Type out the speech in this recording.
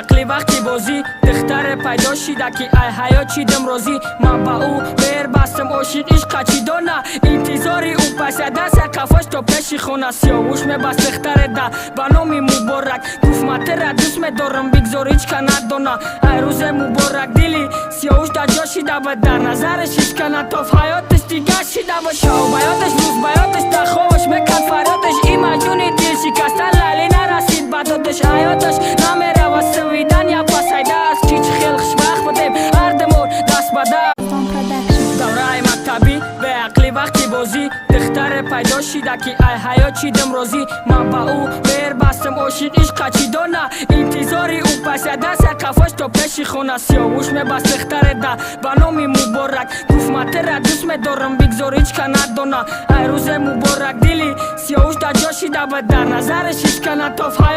عقلی وقتی بازی دختر پیدا شده که ای حیا چیدم روزی من با او بیر بستم عاشق عشق چیدانه انتظاری او پس دست کفاش تا پیش خونه سیاوش میبست دختر ده به نام مبارک گفت متر دوست میدارم بگذار هیچ که ندانه ای روز مبارک دلی سیاوش در جا شده و در نظرش هیچ که نتاف حیاتش دیگه شده و شو بیاتش روز بیاتش در خوابش میکن فریادش این مجنونی دل شکستن لالی نرسید بدادش حیاتش نمیره و سویدن یا پسیده از چیچ خلقش وقت بدیم هر دمور دست بده دوره مکتبی به عقلی وقتی بازی دختر پیدا شده که ای حیا چیدم روزی من با او بیر بستم عاشق عشق چیدانه انتظاری او پس دست کفاش تا پیش خونه سیاوش میبست دختر ده به نام مبارک گفت متر دوست میدارم بگذار هیچ که ندانه ای روز مبارک دلی سیاوش در جا شده و در نظرش هیچ که نتاف